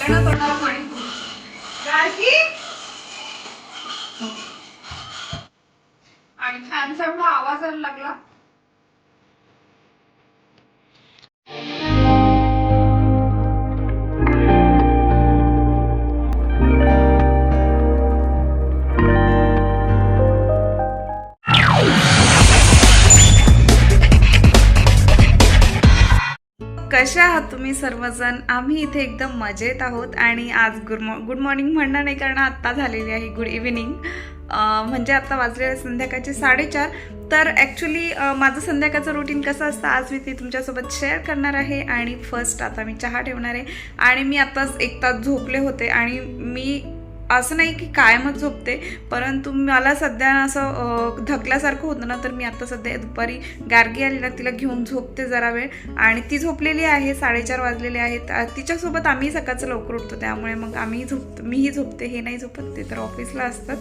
तोंडाला पाणी गारकी आणि फॅनचा एवढा आवाज यायला लागला. कशा आहात तुम्ही सर्वजण? आम्ही इथे एकदम मजेत आहोत आणि आज गुड मॉर्निंग म्हणणार नाही, कारण आत्ता झालेली आहे गुड इव्हिनिंग. म्हणजे आत्ता वाजलेले संध्याकाळचे 4:30. तर ॲक्च्युली माझं संध्याकाळचं रुटीन कसं असतं आज मी ते तुमच्यासोबत शेअर करणार आहे. आणि फर्स्ट आता मी चहा ठेवणार आहे. आणि मी आत्ताच 1 तास झोपले होते आणि मी असं नाही की कायमच झोपते, परंतु मला सध्या असं धकल्यासारखं होतं ना, तर मी आता सध्या दुपारी गार्गी आली ना, तिला घेऊन झोपते जरा वेळ. आणि ती झोपलेली आहे, 4:30 वाजलेले आहेत. तिच्यासोबत आम्ही सकाळचं लवकर उठतो, त्यामुळे मग मीही झोपते. हे नाही झोपत, ते तर ऑफिसला असतात.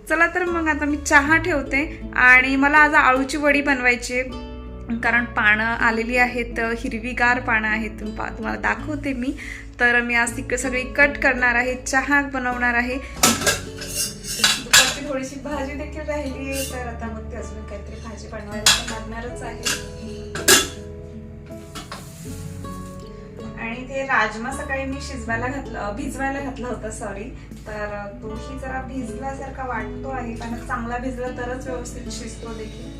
चला तर मग आता मी चहा ठेवते. आणि मला आज आळूची वडी बनवायची आहे, कारण पानं आलेली आहेत, हिरवीगार पानं आहेत. तुम्हाला दाखवते मी. तर मी आज ती सगळी कट करणार आहे, चहा बनवणार आहे. दुपारची थोडीशी भाजी देखील राहिली आहे, तर आता मग ते अजून काहीतरी भाजी बनवायला लागणारच आहे. आणि ते राजमा सकाळी मी भिजवायला घातला होता, सॉरी. तर तोही जरा भिजल्यासारखा वाटतो आहे, कारण चांगला भिजला तरच व्यवस्थित शिजतो देखील.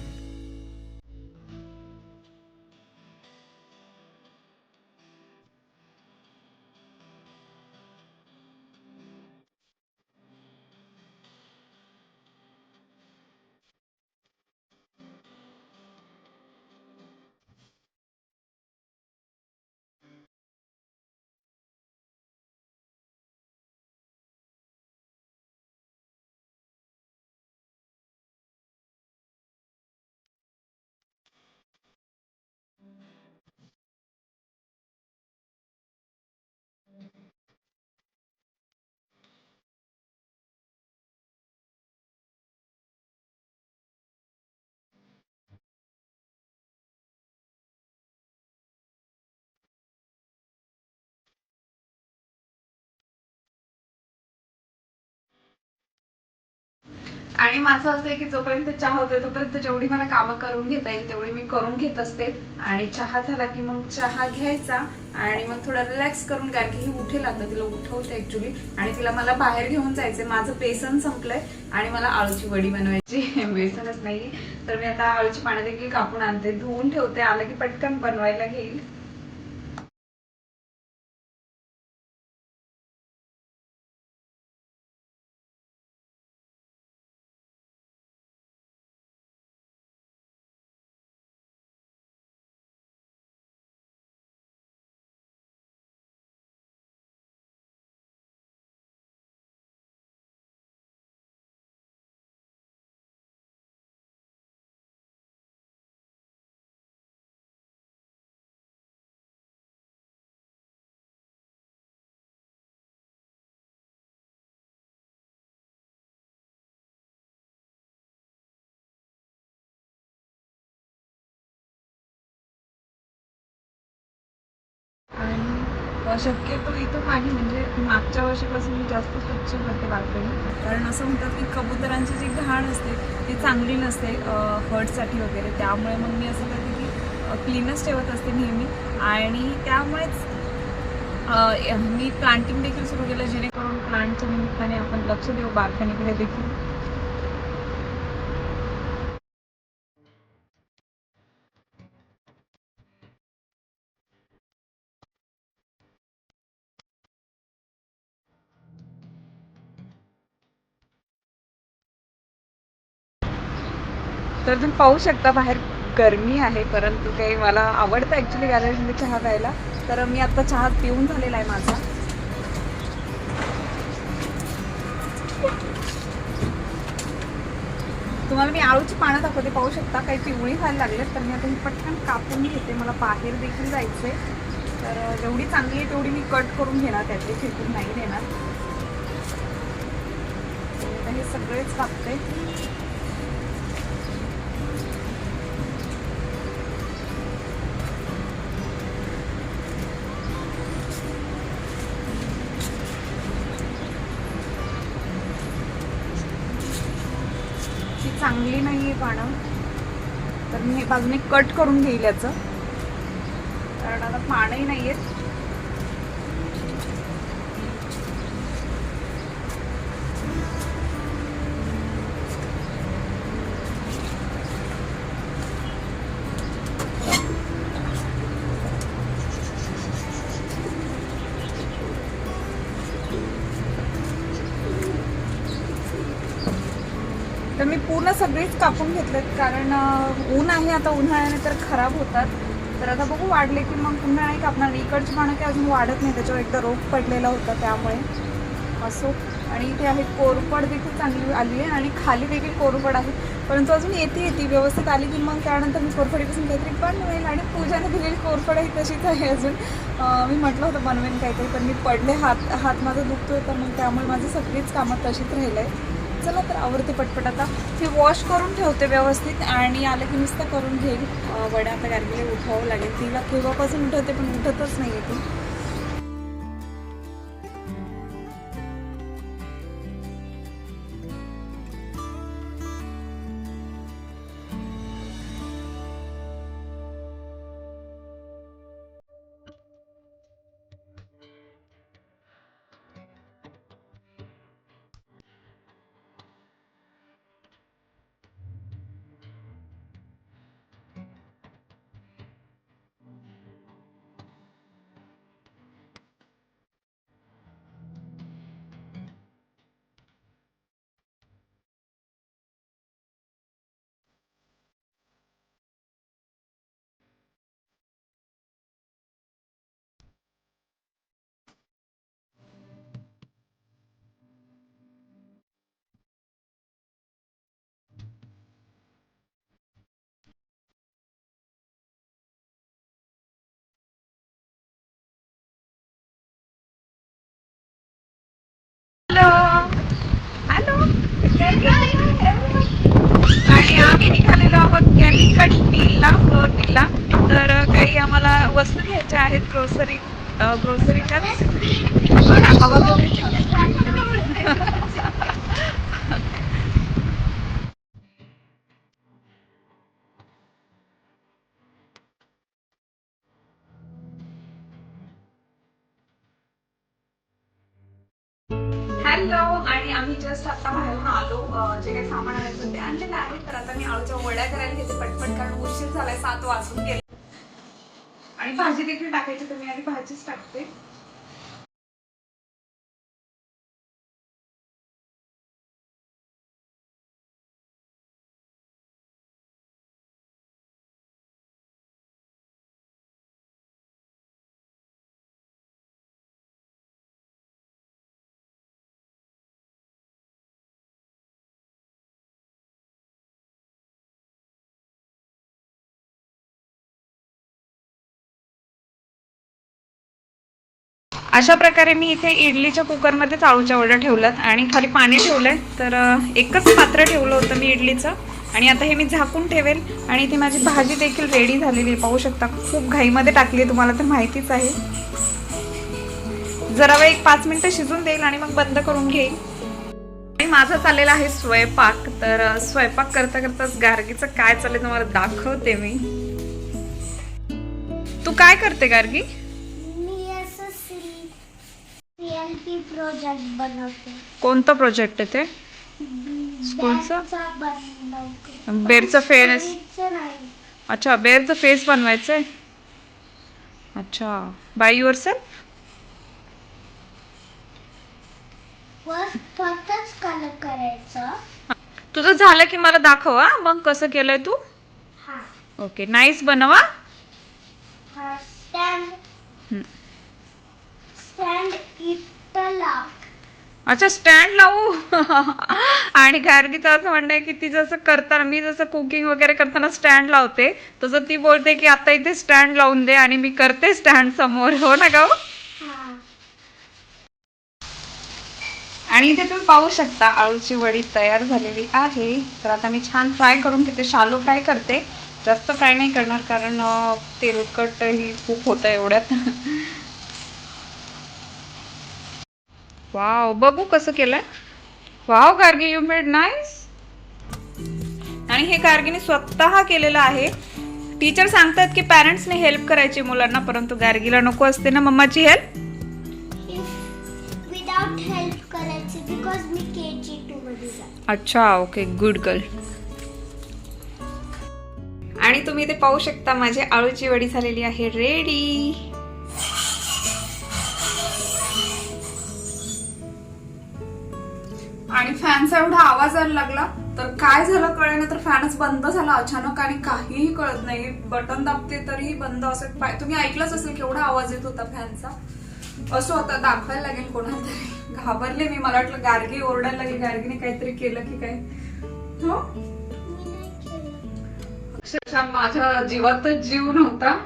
आणि माझं असं आहे की जोपर्यंत चहा होतोय तोपर्यंत जेवढी मला कामं करून घेता येईल तेवढी मी करून घेत असते. आणि चहा झाला की मग चहा घ्यायचा आणि मग थोडा रिलॅक्स करून, कारण की ही उठेल आता, तिला उठवते ऍक्च्युली. आणि तिला मला बाहेर घेऊन जायचंय, माझं बेसन संपलंय आणि मला आळूची वडी बनवायची. बेसनच नाही, तर मी आता आळूची पानं देखील कापून आणते, धुवून ठेवते, आलं की पटकन बनवायला घेईल. आणि शक्यतो इथं पाणी म्हणजे मागच्या वर्षीपासून मी जास्त स्वच्छ करते बाल्कनी, कारण असं म्हणतात की कबुतरांची जी घाण असते ती चांगली नसते हर्टसाठी वगैरे. त्यामुळे मग मी असं करते की क्लीनच ठेवत असते नेहमी. आणि त्यामुळेच मी प्लांटिंग देखील सुरू केलं, जेणेकरून प्लांटच्या निमित्ताने आपण लक्ष देऊ बाल्कनीकडे देखील. तर तुम्ही पाहू शकता बाहेर गरमी आहे, परंतु काही मला आवडतं ॲक्च्युली गॅलरीमध्ये चहा प्यायला. तर मी आता चहा पिऊन झालेला आहे माझा. तुम्हाला मी आळूची पानं दाखवते, पाहू शकता काही पिवळी व्हायला लागलेत. तर मी आता ही पटकन कापून घेते, मला बाहेर देखील जायचंय. तर जेवढी चांगली आहे तेवढी मी कट करून घेणार, त्यातले फेकून नाही देणार. आता हे सगळेच कापते. चांगली नाही आहे पानं, तर मी हे बाजूने कट करून घेईल याचं, कारण आता पानही नाही आहेत. तर मी पूर्ण सगळीच कापून घेतलेत, कारण ऊन आहे आता, उन्हाळ्याने तर खराब होतात. तर आता बघू, वाढले की मग पुन्हा नाही कापणार. इकडची पानं काही अजून वाढत नाही, त्याच्यावर एकदा रोग पडलेला होता त्यामुळे असो. आणि इथे आहे कोरफड देखील चांगली आली आहे, आणि खाली देखील कोरफड आहे, परंतु अजून येते व्यवस्थित आली की मग त्यानंतर मी कोरफडीपासून काहीतरी बनवेल. आणि पूजाने दिलेली कोरफड आहे तशीच आहे अजून. मी म्हटलं होतं बनवेन काहीतरी, पण मी पडले, हात माझा दुखतोय, तर मग त्यामुळे माझी सगळीच कामं तशीच राहिलं आहे. चला तर आवडते पटपट. आता हे वॉश करून ठेवते व्यवस्थित, आणि आलं की नुसतं करून घेईल वड्या. आता गार्गीला उठावं लागेल, तिला केव्हापासून उठवते पण उठतच नाही आहे ती. हॅलो हॅलो, आणि आम्ही निघालेलो आहोत कॅलिकट फ्लोटीला. तर काही आम्हाला वस्तू घ्यायच्या आहेत, ग्रोसरीच्या. हॅलो, आणि आम्ही जस्ट आता बाहेरून आलो. जे काही सामान आणायचं ते आणलेलं आहे. तर आता मी आळूच्या वड्या करायला घेते पटपट, कारण उशीर झालाय, 7 वाजून गेले. आणि भाजी देखील टाकायची, तर मी आधी भाजीच टाकते. अशा प्रकारे मी इथे इडलीच्या कुकरमध्ये आळूच्या वड्या ठेवल्यात, आणि खाली पाणी ठेवलंय. तर एकच पात्र ठेवलं होतं मी इडलीचं, आणि आता हे मी झाकून ठेवेल. आणि इथे माझी भाजी देखील रेडी झालेली आहे, पाहू शकता. खूप घाईमध्ये टाकली, तुम्हाला तर माहितीच आहे. जरा वेळ 1-5 मिनिटं शिजून देईल, आणि मग बंद करून घेईल. आणि माझा चाललेला आहे स्वयंपाक. तर स्वयंपाक करता करताच गार्गीचं काय चाललंय तुम्हाला दाखवते मी. तू काय करते गार्गी? प्रोजेक्ट बनवते. कोणता प्रोजेक्ट आहे ते? स्कूलचा? बेरचा फेस. अच्छा, बेरचा फेस बनवायचा आहे. अच्छा, बाय युअर सेल्फ? फक्तच कलर करायचं. तुझं झालं की मला दाखव, हा मग कसं केलंय तू. ओके, नाईस बनवा. स्टँड इथं लाव. अच्छा, स्टँड लावू. आणि गार्गीचं असं म्हणणं आहे की ती जसं करताना, मी जसं कुकिंग वगैरे करताना स्टँड लावते, तसं ती बोलते की आता इथे स्टँड लावून दे, आणि मी करते स्टँड समोर. हो ना गाऊ? आणि इथे तुम्ही पाहू शकता आळूची वडी तयार झालेली आहे. तर आता मी छान फ्राय करून घेते, शालो फ्राय करते. जास्त फ्राय नाही करणार, कारण तेलकट ही खूप होतं एवढ्यात. वाव, बघू कसं केलंय. Wow Gargi, you made nice. आणि हे गार्गीने स्वतः केलेलं आहे. टीचर सांगतात की पॅरेंट्सने हेल्प करायची मुलांना, परंतु गार्गीला नको असते ना मम्माची हेल्प. विदाउट हेल्प करायची बिकॉज मी KG2 मध्ये जाते. अच्छा, ओके, गुड गर्ल. आणि तुम्ही इथे पाहू शकता माझी आळूची वडी झालेली आहे रेडी. आणि फॅनचा एवढा आवाज यायला लागला तर काय झालं कळेना, तर फॅनच बंद झाला अचानक आणि काहीही कळत नाही. बटन दाबते तरीही बंद असं. तुम्ही ऐकलंच असेल केवढा आवाज येत होता फॅनचा. असं होतं, दाखवायला लागेल कोणाला तरी. घाबरले मी, मला वाटलं गार्गी ओरडायला लागली, गार्गीने काहीतरी केलं की काय. हो, अक्षरशः माझ्या जीवातच जीव नव्हता.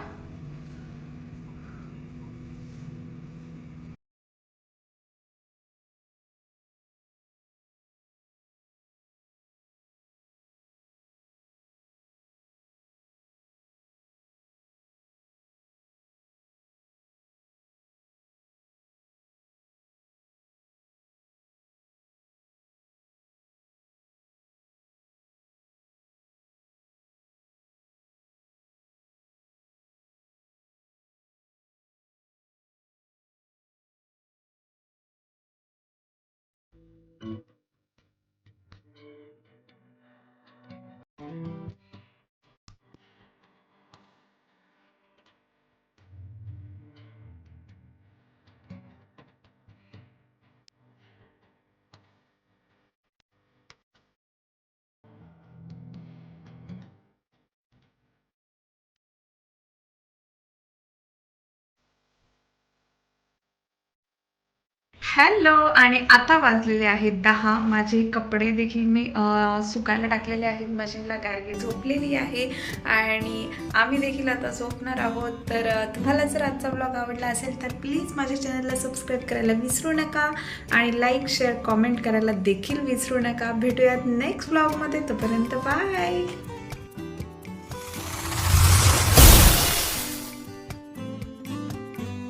हॅलो, आणि आता वाजलेले आहेत 10. माझे कपडे देखील मी सुकायला टाकलेले आहेत मशीनला. गार्गी झोपलेली आहे आणि आम्ही देखील आता झोपणार आहोत. तर तुम्हाला जर आजचा ब्लॉग आवडला असेल तर प्लीज माझ्या चॅनलला सबस्क्राईब करायला विसरू नका आणि लाईक, शेअर, कॉमेंट करायला देखील विसरू नका. भेटूयात नेक्स्ट ब्लॉगमध्ये. तोपर्यंत बाय.